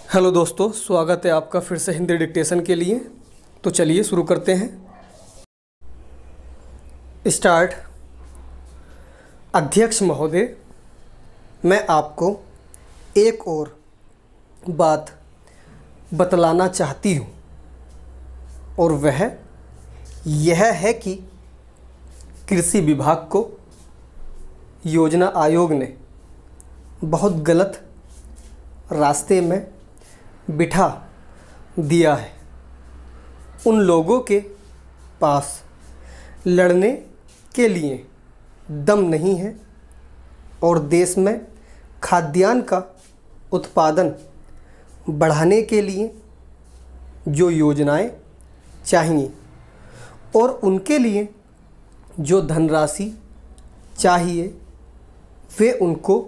Hello दोस्तों, स्वागत है आपका फिर से हिंदी डिक्टेशन के लिए। तो चलिए शुरू करते हैं। स्टार्ट। अध्यक्ष महोदय, मैं आपको एक और बात बतलाना चाहती हूँ और वह यह है कि कृषि विभाग को योजना आयोग ने बहुत गलत रास्ते में बिठा दिया है। उन लोगों के पास लड़ने के लिए दम नहीं है और देश में खाद्यान्न का उत्पादन बढ़ाने के लिए जो योजनाएं चाहिए और उनके लिए जो धनराशि चाहिए वे उनको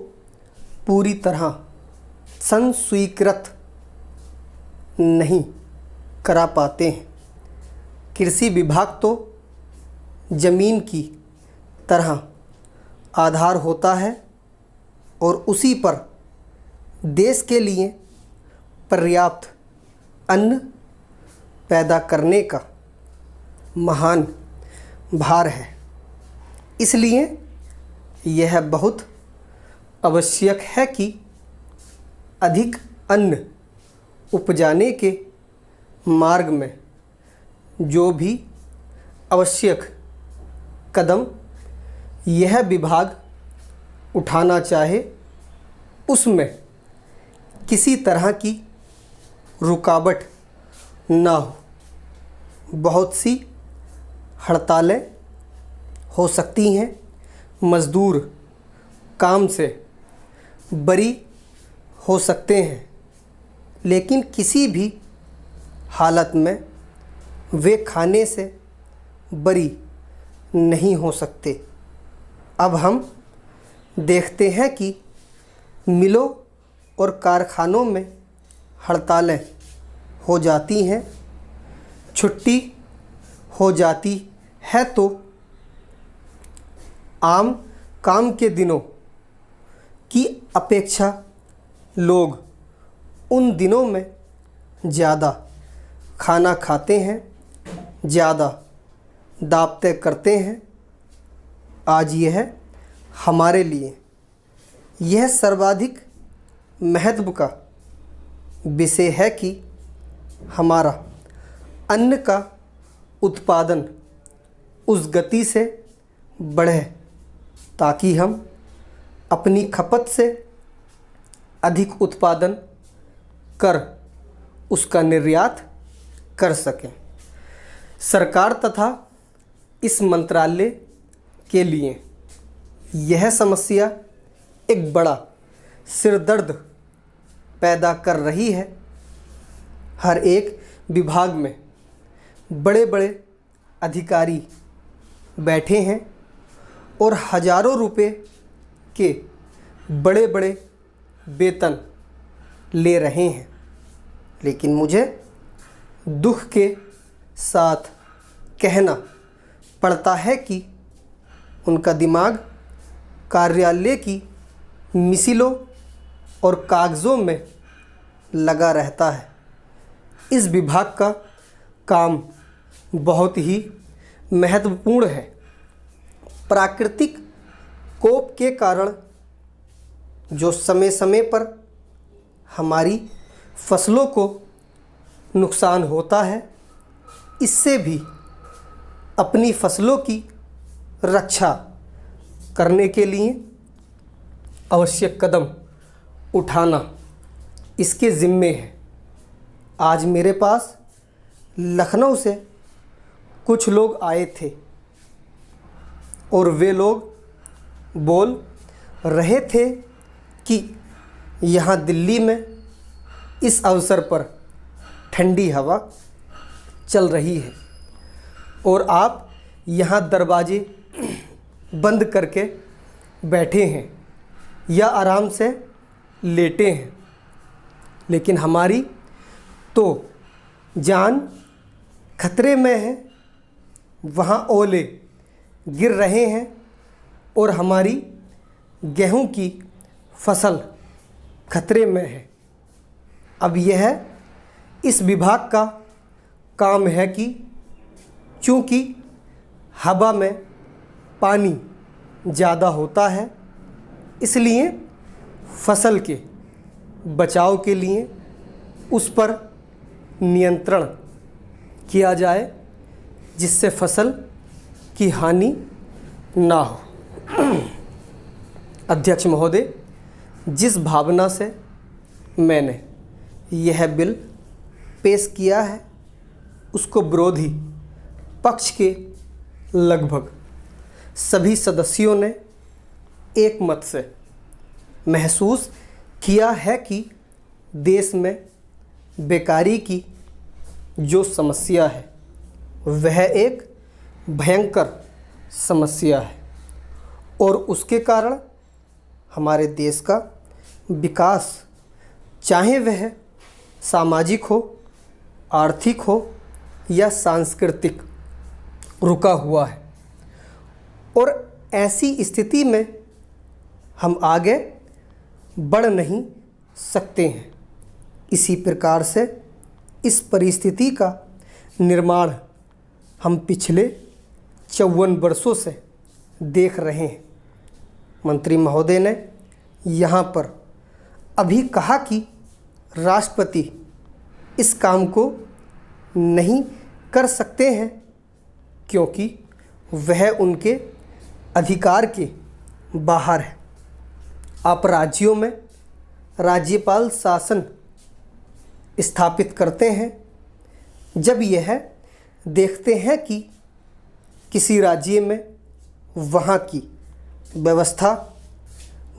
पूरी तरह संस्वीकृत नहीं करा पाते हैं। कृषि विभाग तो ज़मीन की तरह आधार होता है और उसी पर देश के लिए पर्याप्त अन्न पैदा करने का महान भार है। इसलिए यह बहुत आवश्यक है कि अधिक अन्न उपजाने के मार्ग में जो भी आवश्यक कदम यह विभाग उठाना चाहे उसमें किसी तरह की रुकावट ना हो। बहुत सी हड़तालें हो सकती हैं, मज़दूर काम से बरी हो सकते हैं, लेकिन किसी भी हालत में वे खाने से बरी नहीं हो सकते। अब हम देखते हैं कि मिलों और कारखानों में हड़तालें हो जाती हैं, छुट्टी हो जाती है, तो आम काम के दिनों की अपेक्षा लोग उन दिनों में ज़्यादा खाना खाते हैं, ज़्यादा दावतें करते हैं। आज यह हमारे लिए यह सर्वाधिक महत्व का विषय है कि हमारा अन्न का उत्पादन उस गति से बढ़े ताकि हम अपनी खपत से अधिक उत्पादन कर उसका निर्यात कर सकें। सरकार तथा इस मंत्रालय के लिए यह समस्या एक बड़ा सिरदर्द पैदा कर रही है। हर एक विभाग में बड़े बड़े अधिकारी बैठे हैं और हजारों रुपए के बड़े बड़े वेतन ले रहे हैं, लेकिन मुझे दुख के साथ कहना पड़ता है कि उनका दिमाग कार्यालय की मिसिलों और कागज़ों में लगा रहता है। इस विभाग का काम बहुत ही महत्वपूर्ण है। प्राकृतिक कोप के कारण जो समय समय पर हमारी फसलों को नुकसान होता है, इससे भी अपनी फसलों की रक्षा करने के लिए आवश्यक कदम उठाना इसके ज़िम्मे है। आज मेरे पास लखनऊ से कुछ लोग आए थे और वे लोग बोल रहे थे कि यहाँ दिल्ली में इस अवसर पर ठंडी हवा चल रही है और आप यहाँ दरवाजे बंद करके बैठे हैं या आराम से लेटे हैं, लेकिन हमारी तो जान खतरे में है। वहाँ ओले गिर रहे हैं और हमारी गेहूं की फसल खतरे में है। अब यह इस विभाग का काम है कि चूँकि हवा में पानी ज़्यादा होता है, इसलिए फसल के बचाव के लिए उस पर नियंत्रण किया जाए, जिससे फसल की हानि ना हो। अध्यक्ष महोदय, जिस भावना से मैंने यह बिल पेश किया है, उसको विरोधी पक्ष के लगभग सभी सदस्यों ने एक मत से महसूस किया है कि देश में बेकारी की जो समस्या है वह एक भयंकर समस्या है और उसके कारण हमारे देश का विकास, चाहे वह सामाजिक हो, आर्थिक हो या सांस्कृतिक, रुका हुआ है। और ऐसी स्थिति में हम आगे बढ़ नहीं सकते हैं। इसी प्रकार से इस परिस्थिति का निर्माण हम पिछले 54 वर्षों से देख रहे हैं। मंत्री महोदय ने यहाँ पर अभी कहा कि राष्ट्रपति इस काम को नहीं कर सकते हैं क्योंकि वह उनके अधिकार के बाहर है। आप राज्यों में राज्यपाल शासन स्थापित करते हैं जब यह देखते हैं कि किसी राज्य में वहाँ की व्यवस्था,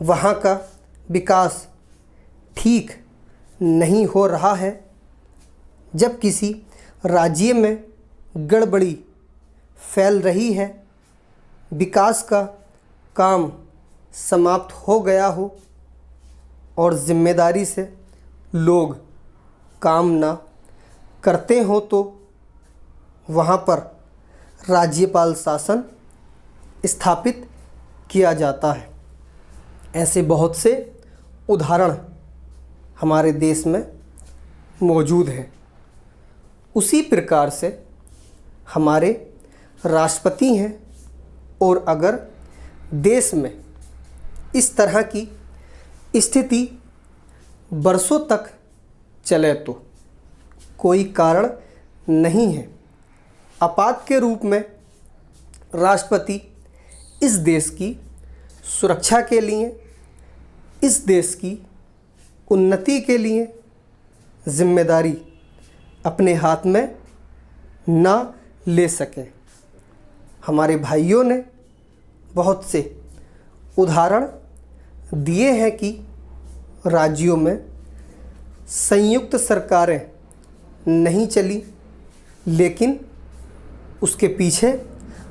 वहाँ का विकास ठीक नहीं हो रहा है, जब किसी राज्य में गड़बड़ी फैल रही है, विकास का काम समाप्त हो गया हो और जिम्मेदारी से लोग काम ना करते हो, तो वहाँ पर राज्यपाल शासन स्थापित किया जाता है। ऐसे बहुत से उदाहरण हमारे देश में मौजूद हैं। उसी प्रकार से हमारे राष्ट्रपति हैं और अगर देश में इस तरह की स्थिति बरसों तक चले तो कोई कारण नहीं है। आपात के रूप में राष्ट्रपति इस देश की सुरक्षा के लिए, इस देश की उन्नति के लिए जिम्मेदारी अपने हाथ में ना ले सके। हमारे भाइयों ने बहुत से उदाहरण दिए हैं कि राज्यों में संयुक्त सरकारें नहीं चली, लेकिन उसके पीछे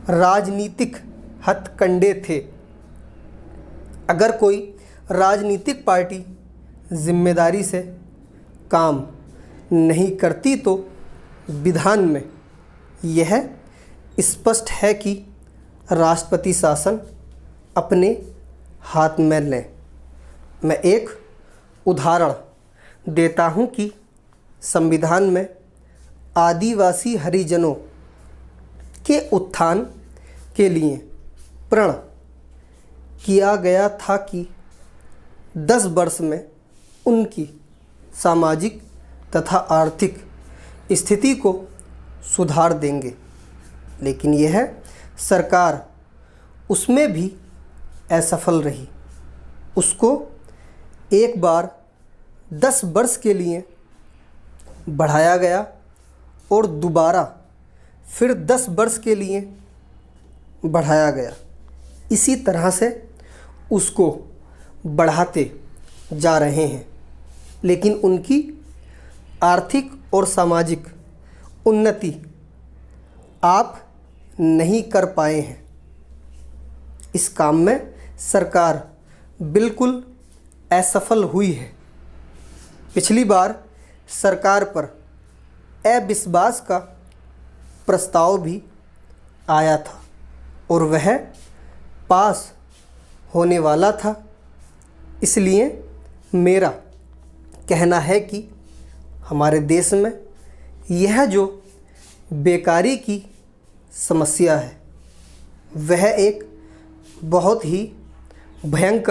राजनीतिक हथकंडे थे। अगर कोई राजनीतिक पार्टी जिम्मेदारी से काम नहीं करती तो विधान में यह स्पष्ट है कि राष्ट्रपति शासन अपने हाथ में लें। मैं एक उदाहरण देता हूं कि संविधान में आदिवासी हरिजनों के उत्थान के लिए प्रण किया गया था कि 10 वर्ष में उनकी सामाजिक तथा आर्थिक स्थिति को सुधार देंगे, लेकिन यह सरकार उसमें भी असफल रही। उसको एक बार 10 वर्ष के लिए बढ़ाया गया और दोबारा फिर 10 वर्ष के लिए बढ़ाया गया। इसी तरह से उसको बढ़ाते जा रहे हैं, लेकिन उनकी आर्थिक और सामाजिक उन्नति आप नहीं कर पाए हैं। इस काम में सरकार बिल्कुल असफल हुई है। पिछली बार सरकार पर अविश्वास का प्रस्ताव भी आया था और वह पास होने वाला था। इसलिए मेरा कहना है कि हमारे देश में यह जो बेकारी की समस्या है वह एक बहुत ही भयंकर